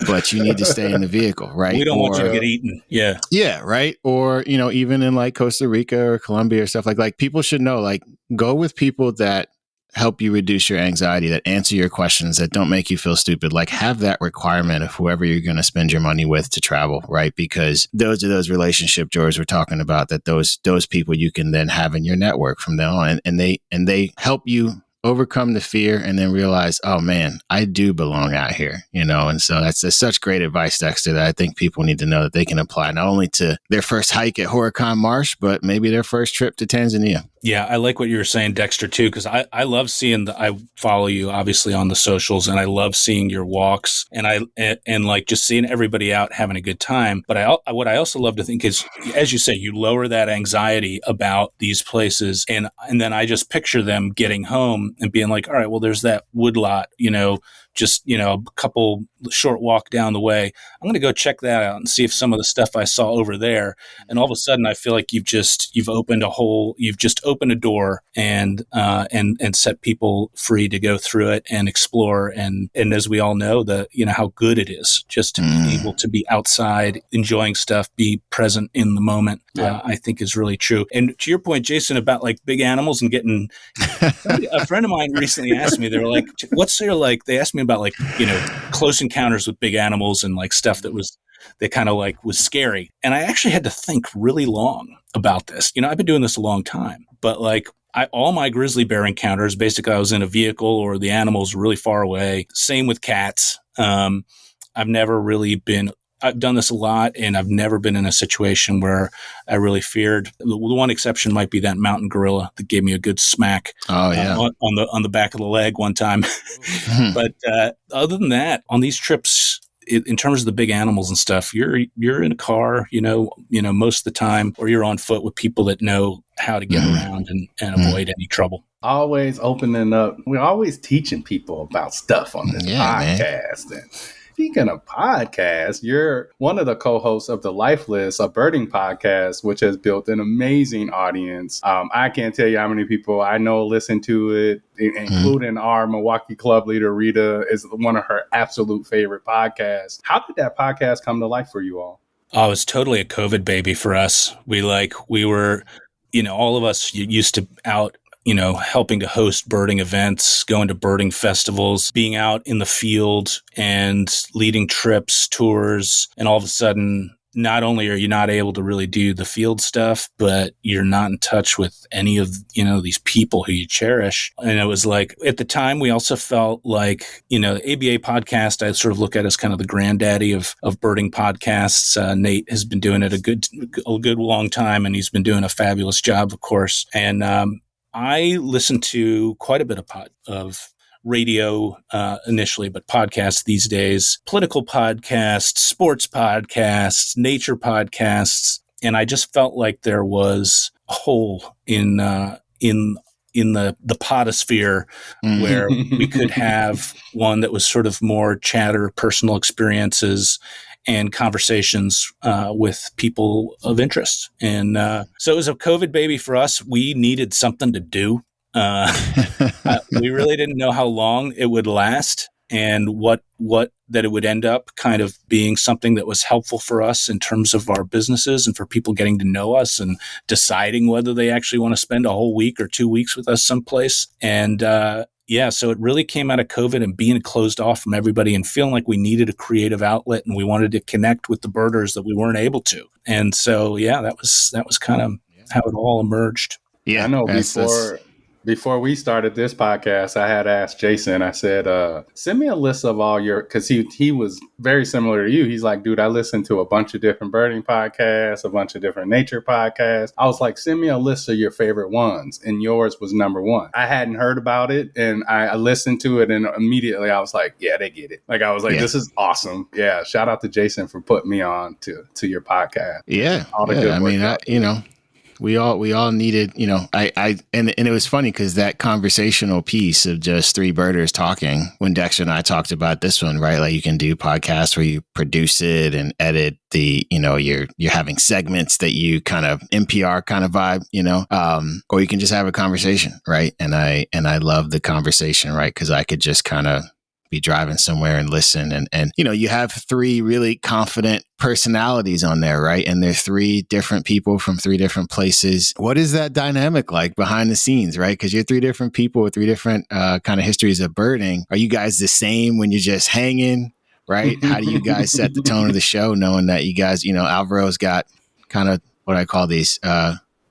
but you need to stay in the vehicle, right? We don't want you to get eaten. Yeah. Yeah, right? Or, even in like Costa Rica or Colombia or stuff like people should know, like, go with people that help you reduce your anxiety, that answer your questions, that don't make you feel stupid. Like have that requirement of whoever you're going to spend your money with to travel, right? Because those are those relationship, George, we're talking about, that those people you can then have in your network from then on, and they help you overcome the fear and then realize, oh man, I do belong out here, and so that's such great advice, Dexter, that I think people need to know that they can apply not only to their first hike at Horicon Marsh, but maybe their first trip to Tanzania. Yeah, I like what you were saying, Dexter, too, because I love seeing I follow you obviously on the socials, and I love seeing your walks, and like just seeing everybody out having a good time. But what I also love to think is, as you say, you lower that anxiety about these places, and then I just picture them getting home and being like, all right, well, there's that woodlot, just, a couple short walk down the way. I'm going to go check that out and see if some of the stuff I saw over there. And all of a sudden I feel like you've opened a door and set people free to go through it and explore. And as we all know, how good it is just to be able to be outside, enjoying stuff, be present in the moment, I think is really true. And to your point, Jason, about like big animals and getting, a friend of mine recently asked me, they were like, they asked me about like, close encounters with big animals and like stuff that kind of like was scary. And I actually had to think really long about this. I've been doing this a long time, but like all my grizzly bear encounters, basically I was in a vehicle or the animals were really far away. Same with cats. I've done this a lot, and I've never been in a situation where I really feared. The one exception might be that mountain gorilla that gave me a good smack on the back of the leg one time. But other than that, on these trips, in terms of the big animals and stuff, you're in a car, most of the time, or you're on foot with people that know how to get around and avoid any trouble. Always opening up. We're always teaching people about stuff on this podcast. And speaking of podcasts, you're one of the co-hosts of the Life List, a birding podcast, which has built an amazing audience. I can't tell you how many people I know listen to it, including our Milwaukee club leader, Rita, is one of her absolute favorite podcasts. How did that podcast come to life for you all? Oh, it was totally a COVID baby for us. We were, all of us used to out, helping to host birding events, going to birding festivals, being out in the field and leading trips, tours. And all of a sudden, not only are you not able to really do the field stuff, but you're not in touch with any of, these people who you cherish. And it was like, at the time, we also felt like, the ABA podcast, I sort of look at as kind of the granddaddy of birding podcasts. Nate has been doing it a good long time, and he's been doing a fabulous job, of course. And I listened to quite a bit of radio initially, but podcasts these days, political podcasts, sports podcasts, nature podcasts. And I just felt like there was a hole in the podosphere where we could have one that was sort of more chatter, personal experiences, and conversations with people of interest. And so it was a COVID baby for us. We needed something to do. We really didn't know how long it would last, and what that it would end up kind of being something that was helpful for us in terms of our businesses and for people getting to know us and deciding whether they actually want to spend a whole week or 2 weeks with us someplace. And so it really came out of COVID and being closed off from everybody and feeling like we needed a creative outlet, and we wanted to connect with the birders that we weren't able to. And so, that was kind of how it all emerged. Yeah, I know. Before we started this podcast, I had asked Jason, I said, send me a list of all because he was very similar to you. He's like, dude, I listen to a bunch of different birding podcasts, a bunch of different nature podcasts. I was like, send me a list of your favorite ones. And yours was number one. I hadn't heard about it, and I listened to it, and immediately I was like, yeah, they get it. Like, I was like, this is awesome. Yeah. Shout out to Jason for putting me on to your podcast. Yeah. We all needed, and it was funny because that conversational piece of just three birders talking, when Dexter and I talked about this one, right? Like, you can do podcasts where you produce it and edit you're having segments that you kind of NPR kind of vibe, or you can just have a conversation, right? And I love the conversation, right? Because I could just kind of be driving somewhere and listen. And you have three really confident personalities on there, right? And they're three different people from three different places. What is that dynamic like behind the scenes, right? Because you're three different people with three different kind of histories of birding. Are you guys the same when you're just hanging, right? How do you guys set the tone of the show, knowing that you guys, Alvaro's got kind of what I call these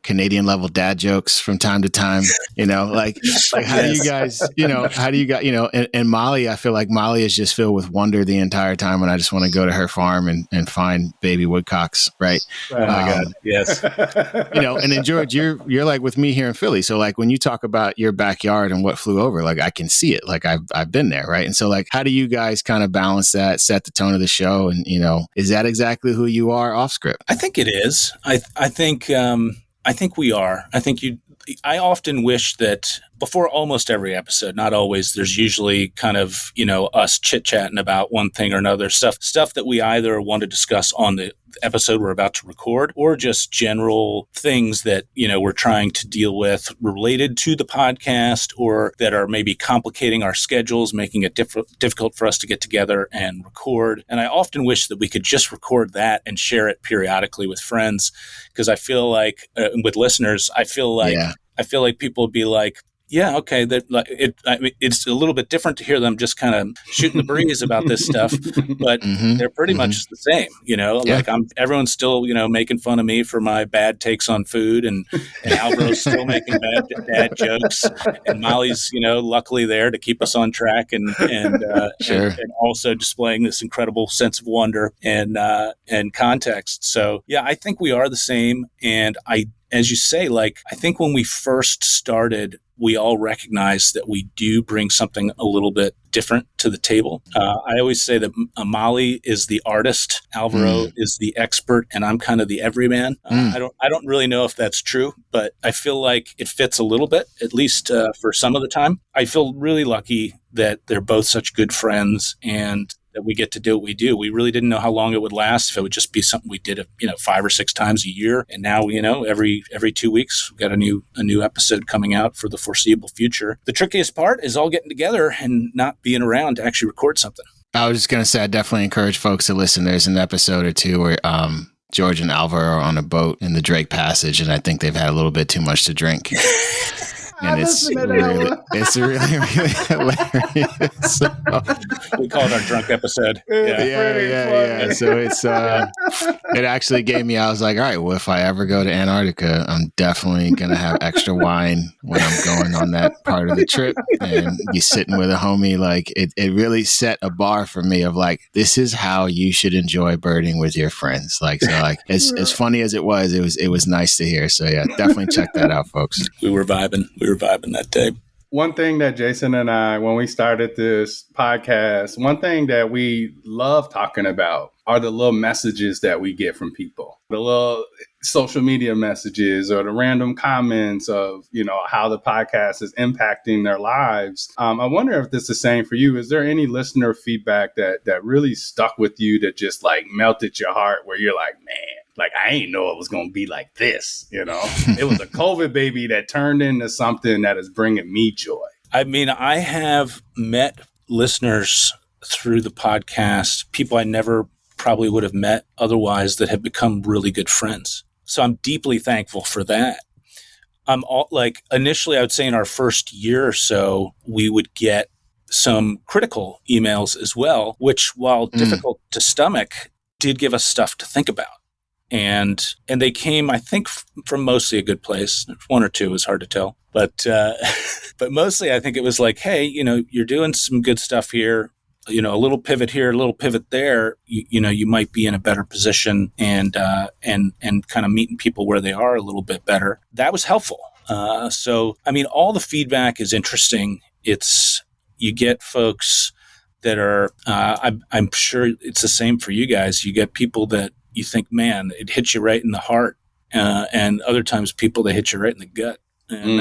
Canadian level dad jokes from time to time, like how do you guys, and Molly, I feel like Molly is just filled with wonder the entire time. And I just want to go to her farm and find baby woodcocks. Right. Oh my God. Yes. And then George, you're like with me here in Philly. So like when you talk about your backyard and what flew over, like I can see it, like I've been there. Right. And so like, how do you guys kind of balance that, set the tone of the show? And, is that exactly who you are off script? I think it is. I think we are. I often wish that before almost every episode, not always, there's usually kind of, us chit-chatting about one thing or another, stuff that we either want to discuss on the episode we're about to record, or just general things that, we're trying to deal with related to the podcast, or that are maybe complicating our schedules, making it difficult for us to get together and record. And I often wish that we could just record that and share it periodically with friends, because I feel like with listeners, I feel like people would be like, yeah, okay. It's a little bit different to hear them just kind of shooting the breeze about this stuff, but they're pretty much the same. Like everyone's still, making fun of me for my bad takes on food, and Alvaro's still making bad jokes, and Molly's, luckily there to keep us on track, and also displaying this incredible sense of wonder and context. So yeah, I think we are the same, and as you say, I think when we first started, we all recognized that we do bring something a little bit different to the table. I always say that Molly is the artist, Alvaro is the expert, and I'm kind of the everyman. I don't really know if that's true, but I feel like it fits a little bit, at least for some of the time. I feel really lucky that they're both such good friends, and that we get to do what we do. We really didn't know how long it would last, if it would just be something we did, 5 or 6 times a year. And now, every 2 weeks, we've got a new episode coming out for the foreseeable future. The trickiest part is all getting together and not being around to actually record something. I was just going to say, I definitely encourage folks to listen. There's an episode or two where George and Alvaro are on a boat in the Drake Passage, and I think they've had a little bit too much to drink. and it's really hilarious. So, We call it our drunk episode. yeah. So it's it actually gave me. I was like, all right, well, if I ever go to Antarctica, I'm definitely gonna have extra wine when I'm going on that part of the trip, and be sitting with a homie. Like it really set a bar for me of like, this is how you should enjoy birding with your friends. Like, so like as funny as it was nice to hear. So yeah, definitely check that out, folks. We were vibing that day. One thing that Jason and I, when we started this podcast, one thing that we love talking about are the little messages that we get from people, the little social media messages or the random comments of, how the podcast is impacting their lives. I wonder if this is the same for you. Is there any listener feedback that really stuck with you, that just like melted your heart, where you're like, man, like, I ain't know it was going to be like this, It was a COVID baby that turned into something that is bringing me joy. I mean, I have met listeners through the podcast, people I never probably would have met otherwise, that have become really good friends. So I'm deeply thankful for that. Initially, I would say in our first year or so, we would get some critical emails as well, which, while difficult to stomach, did give us stuff to think about. And they came, I think, from mostly a good place. One or two is hard to tell, but mostly I think it was like, hey, you're doing some good stuff here. A little pivot here, a little pivot there. You might be in a better position, and kind of meeting people where they are a little bit better. That was helpful. So I mean, all the feedback is interesting. You get folks that are. I'm sure it's the same for you guys. You get people that you think, man, it hits you right in the heart, and other times people that hit you right in the gut. And,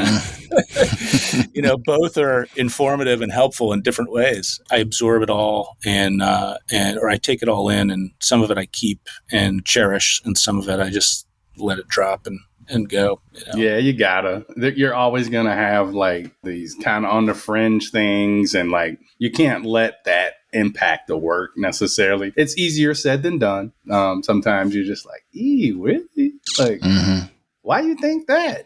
both are informative and helpful in different ways. I absorb it all or I take it all in, and some of it I keep and cherish, and some of it I just let it drop and go. Yeah, you gotta. You're always gonna have like these kind of on the fringe things, and like you can't let that impact the work necessarily. It's easier said than done. Sometimes you're just like, really? Like, why you think that?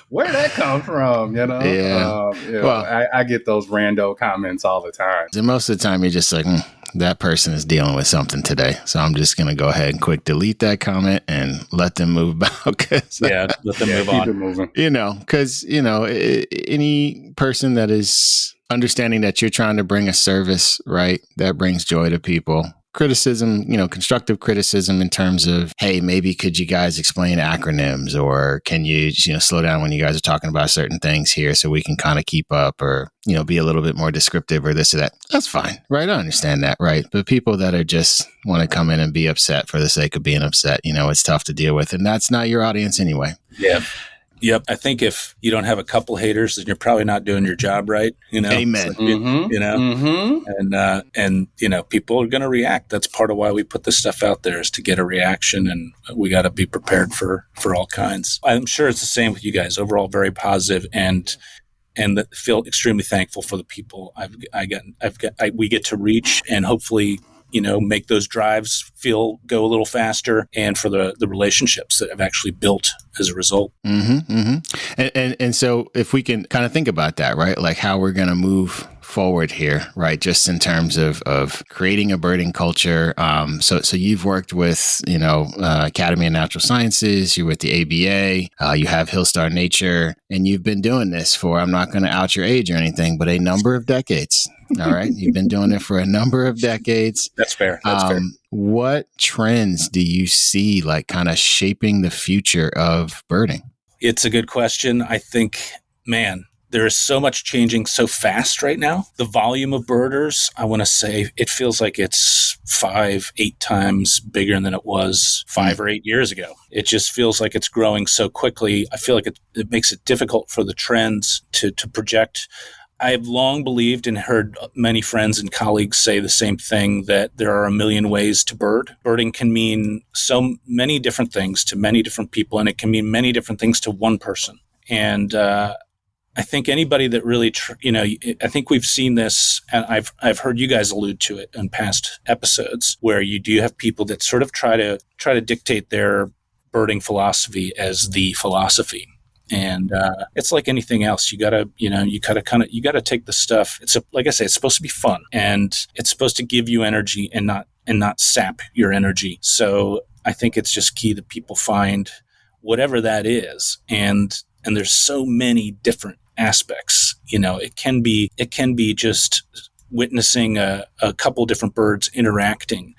Where'd that come from? Yeah. Well, I get those rando comments all the time. And most of the time you're just like, that person is dealing with something today, so I'm just going to go ahead and quick delete that comment and let them move about. Let them move on. Keep it moving. Because, any person that is understanding that you're trying to bring a service, right, that brings joy to people. Criticism, constructive criticism in terms of, hey, maybe could you guys explain acronyms, or can you, slow down when you guys are talking about certain things here so we can kind of keep up, or, be a little bit more descriptive, or this or that. That's fine, right? I understand that, right? But people that are just want to come in and be upset for the sake of being upset, it's tough to deal with. And that's not your audience anyway. Yeah. Yep. I think if you don't have a couple haters, then you're probably not doing your job right. Amen. And people are going to react. That's part of why we put this stuff out there, is to get a reaction, and we got to be prepared for all kinds. I'm sure it's the same with you guys. Overall, very positive, and feel extremely thankful for the people we get to reach, and hopefully, make those drives go a little faster, and for the relationships that have actually built as a result. And so if we can kind of think about that, right? Like how we're going to move forward here, right? Just in terms of creating a birding culture. So you've worked with, Academy of Natural Sciences, you're with the ABA, you have Hillstar Nature, and you've been doing this for, I'm not going to out your age or anything, but a number of decades. All right. You've been doing it for a number of decades. That's fair. Fair. What trends do you see like kind of shaping the future of birding? It's a good question. I think, man, there is so much changing so fast right now. The volume of birders, I want to say, it feels like it's 5-8 times bigger than it was 5 or 8 years ago. It just feels like it's growing so quickly. I feel like it makes it difficult for the trends to project. I have long believed and heard many friends and colleagues say the same thing, that there are a million ways to bird. Birding can mean so many different things to many different people, and it can mean many different things to one person. And I think anybody that really, I think we've seen this, and I've heard you guys allude to it in past episodes, where you do have people that sort of try to dictate their birding philosophy as the philosophy. And it's like anything else. You gotta take the stuff. Like I say, it's supposed to be fun, and it's supposed to give you energy and not sap your energy. So I think it's just key that people find whatever that is, and there's so many different aspects. It can be just witnessing a couple different birds interacting,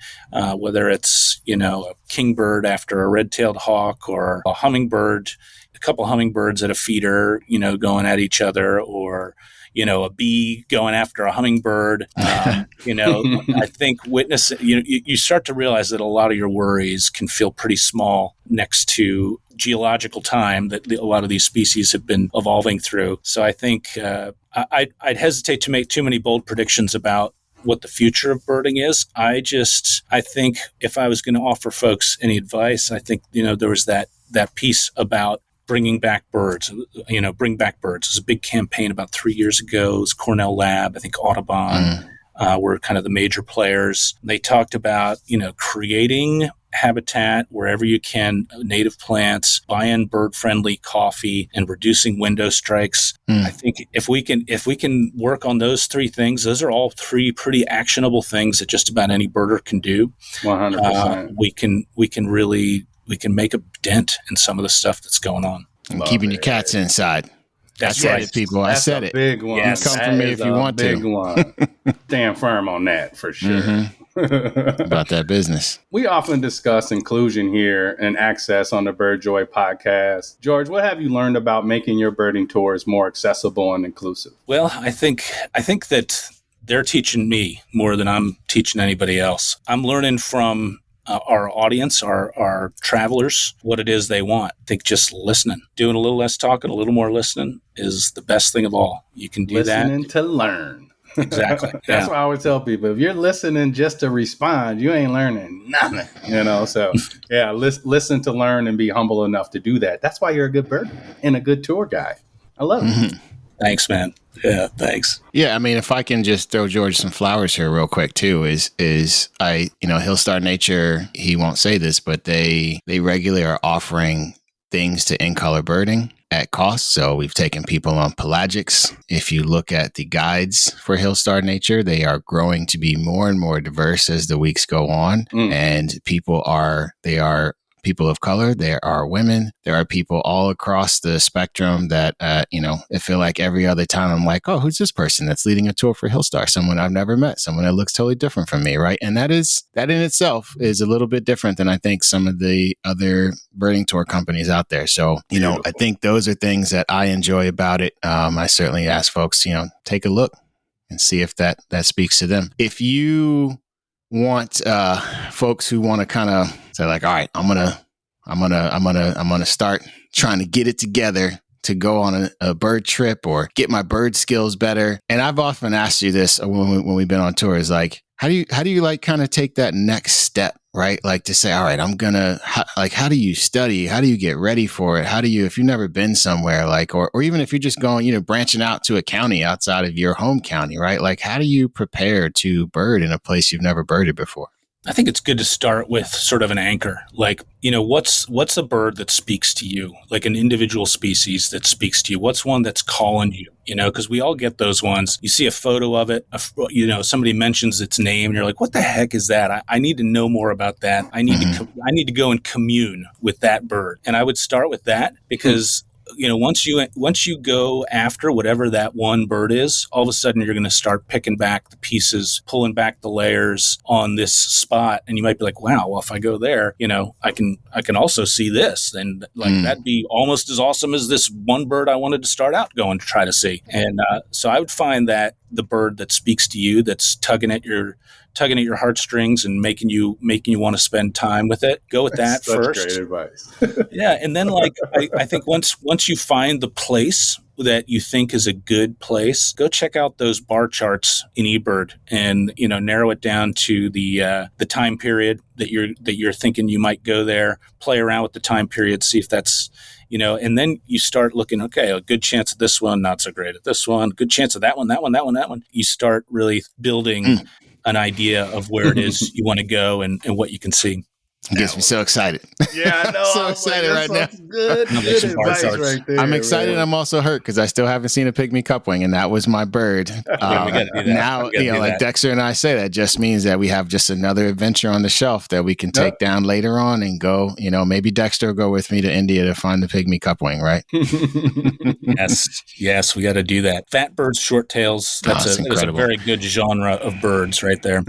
whether it's a kingbird after a red-tailed hawk, or a couple hummingbirds at a feeder, going at each other, or a bee going after a hummingbird. I think you start to realize that a lot of your worries can feel pretty small next to geological time that a lot of these species have been evolving through. So I think I'd hesitate to make too many bold predictions about what the future of birding is. I think if I was going to offer folks any advice, I think, there was that piece about bringing back birds. Bring back birds. It was a big campaign about 3 years ago. It was Cornell Lab, I think Audubon were kind of the major players. They talked about, creating habitat wherever you can, native plants, buy in bird-friendly coffee, and reducing window strikes. I think if we can work on those three things, those are all three pretty actionable things that just about any birder can do. 100%. We can make a dent in some of the stuff that's going on. And keeping your cats inside. That's I right. said it, people. I said it. Big one. Yes. Come for me if you want to. Big one. Stand firm on that for sure. About that business. We often discuss inclusion here and access on the Bird Joy podcast. George, what have you learned about making your birding tours more accessible and inclusive? Well, I think that they're teaching me more than I'm teaching anybody else. I'm learning from our audience, our travelers, what it is they want. I think just listening, doing a little less talking, a little more listening is the best thing of all. You can do listening that. to learn. Exactly. That's why I always tell people, if you're listening just to respond, you ain't learning nothing. So yeah, listen to learn and be humble enough to do that. That's why you're a good birder and a good tour guide. I love it. Thanks, man. Yeah, thanks. Yeah, I mean, if I can just throw George some flowers here real quick too, is Hill Star Nature, he won't say this, but they regularly are offering things to in-color birding at cost. So we've taken people on pelagics. If you look at the guides for Hill Star Nature, they are growing to be more and more diverse as the weeks go on. And people are people of color, there are women, there are people all across the spectrum that, I feel like every other time I'm like, oh, who's this person that's leading a tour for Hillstar? Someone I've never met, someone that looks totally different from me, right? And that in itself is a little bit different than I think some of the other birding tour companies out there. So, I think those are things that I enjoy about it. I certainly ask folks, take a look and see if that speaks to them. If you want folks who want to kind of say like, all right, I'm gonna start trying to get it together to go on a bird trip or get my bird skills better. And I've often asked you this when we've been on tours, like, how do you like kind of take that next step, right? Like to say, all right, how do you study? How do you get ready for it? How do you, if you've never been somewhere, like, or even if you're just going, branching out to a county outside of your home county, right? Like, how do you prepare to bird in a place you've never birded before? I think it's good to start with sort of an anchor. Like, what's a bird that speaks to you? Like an individual species that speaks to you. What's one that's calling you? Because we all get those ones. You see a photo of it, somebody mentions its name and you're like, what the heck is that? I need to know more about that. I need to go and commune with that bird. And I would start with that because once you go after whatever that one bird is, all of a sudden you're going to start picking back the pieces, pulling back the layers on this spot, and you might be like, "Wow, well, if I go there, I can also see this, and that'd be almost as awesome as this one bird I wanted to start out going to try to see." And so I would find that the bird that speaks to you, that's tugging at your heartstrings and making you want to spend time with it. Go with that first. Great advice. Yeah, and then I think once you find the place that you think is a good place, go check out those bar charts in eBird and narrow it down to the time period that you're thinking you might go there. Play around with the time period, see if that's and then you start looking, okay, a good chance of this one, not so great at this one, good chance of that one. You start really building an idea of where it is you want to go and what you can see. It gets me so excited. Yeah, I know. So excited right now. Good advice right there. I'm excited. Man. I'm also hurt because I still haven't seen a pygmy cupwing, and that was my bird. We gotta do that. Now, like Dexter and I say, that just means that we have just another adventure on the shelf that we can take down later on and go. Maybe Dexter will go with me to India to find the pygmy cupwing, right? Yes, we got to do that. Fat birds, short tails. That is a very good genre of birds right there.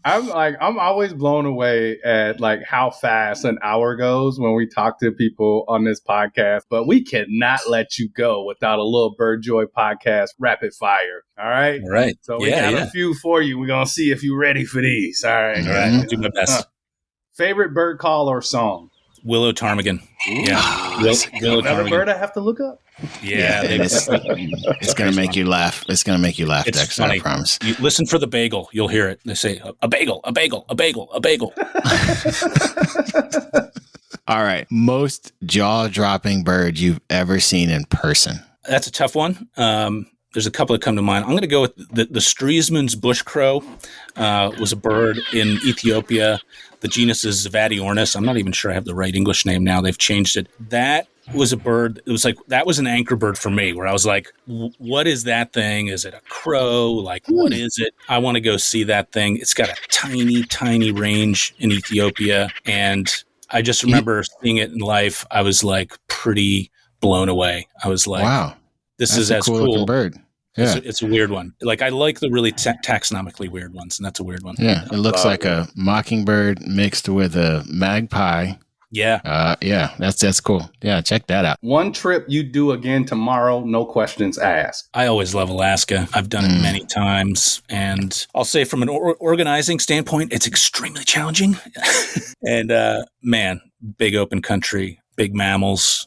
I'm always blown away at like how fast an hour goes when we talk to people on this podcast, but we cannot let you go without a little Bird Joy podcast rapid fire. All right. All right. So we got a few for you. We're going to see if you're ready for these. All right. All right. I'll do my best. Favorite bird call or song? Willow ptarmigan. Ooh. Yeah. Willow another bird I have to look up. Yeah. It's going to make you laugh. It's going to make you laugh, It's Dexter, funny. I promise. You listen for the bagel. You'll hear it. They say, a bagel, a bagel, a bagel, a bagel. All right. Most jaw-dropping bird you've ever seen in person? That's a tough one. There's a couple that come to mind. I'm going to go with the Streseman's bush crow. Was a bird in Ethiopia. The genus is Zavadiornis. I'm not even sure I have the right English name now. They've changed it. That was a bird. It was like, that was an anchor bird for me where I was like, what is that thing? Is it a crow? Like, what is it? I want to go see that thing. It's got a tiny, tiny range in Ethiopia. And I just remember seeing it in life. I was like pretty blown away. I was like, wow. This is as cool. Bird. Yeah. It's a weird one. Like, I like the really taxonomically weird ones, and that's a weird one. Yeah. It looks like a mockingbird mixed with a magpie. Yeah. Yeah. That's cool. Yeah. Check that out. One trip you do again tomorrow, no questions asked. I always love Alaska. I've done it many times. And I'll say from an organizing standpoint, it's extremely challenging. And man, big open country, big mammals.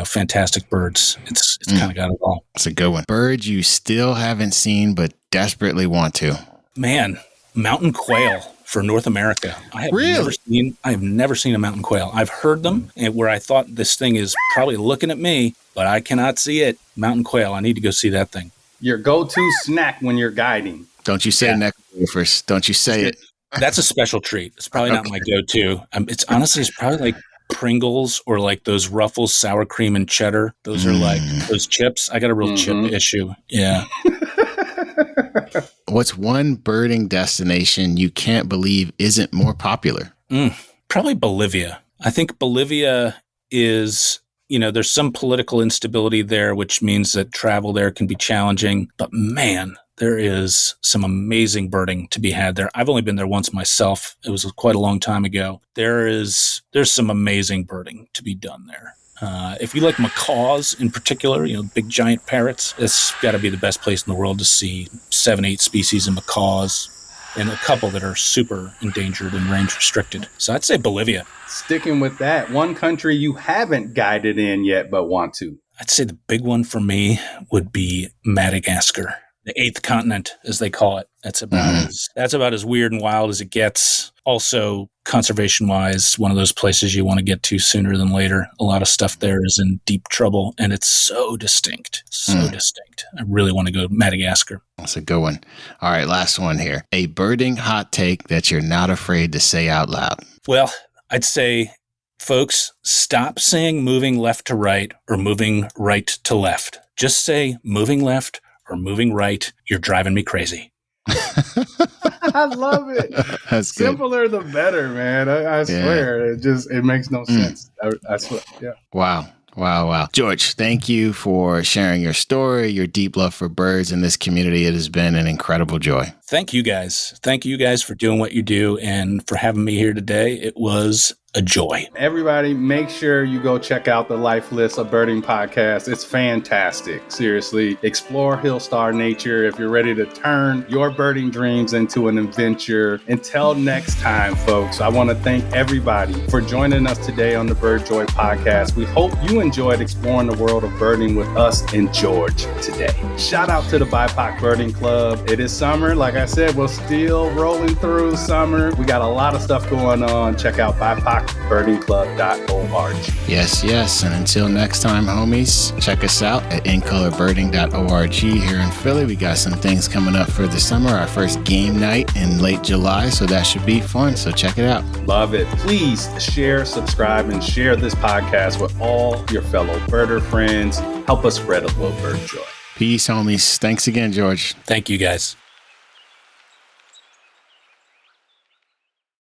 Fantastic birds. It's kind of got it all. It's a good one. Bird you still haven't seen but desperately want to. Man, mountain quail for North America. I have never seen a mountain quail. I've heard them, and where I thought this thing is probably looking at me, but I cannot see it. Mountain quail. I need to go see that thing. Your go-to snack when you're guiding. Don't you say neck first. Don't you say it. That's a special treat. It's probably not my go-to. It's probably like Pringles or like those Ruffles sour cream and cheddar. Those are like those chips. I got a real chip issue. Yeah. What's one birding destination you can't believe isn't more popular? Probably Bolivia. I think Bolivia is, there's some political instability there, which means that travel there can be challenging. But man, there is some amazing birding to be had there. I've only been there once myself. It was quite a long time ago. There's some amazing birding to be done there. If you like macaws in particular, big giant parrots, it's got to be the best place in the world to see 7-8 species of macaws and a couple that are super endangered and range restricted. So I'd say Bolivia. Sticking with that, one country you haven't guided in yet but want to. I'd say the big one for me would be Madagascar. The 8th continent, as they call it. That's about as weird and wild as it gets. Also, conservation-wise, one of those places you want to get to sooner than later. A lot of stuff there is in deep trouble, and it's so distinct. Distinct. I really want to go to Madagascar. That's a good one. All right, last one here. A birding hot take that you're not afraid to say out loud. Well, I'd say, folks, stop saying moving left to right or moving right to left. Just say moving left or moving right. You're driving me crazy. I love it. That's good. Simpler the better, man. I swear. It makes no sense. I swear. Yeah. Wow. George, thank you for sharing your story, your deep love for birds in this community. It has been an incredible joy. Thank you guys. Thank you guys for doing what you do and for having me here today. It was a joy. Everybody, make sure you go check out the Life List of Birding podcast. It's fantastic. Seriously, explore Hillstar nature if you're ready to turn your birding dreams into an adventure. Until next time, folks, I want to thank everybody for joining us today on the Bird Joy podcast. We hope you enjoyed exploring the world of birding with us and George today. Shout out to the BIPOC Birding Club. It is summer, like like I said, we're still rolling through summer. We got a lot of stuff going on. Check out BIPOCbirdingclub.org. Yes. And until next time, homies, check us out at incolorbirding.org here in Philly. We got some things coming up for the summer. Our first game night in late July, so that should be fun. So check it out. Love it. Please share, subscribe, and share this podcast with all your fellow birder friends. Help us spread a little bird joy. Peace, homies. Thanks again, George. Thank you, guys.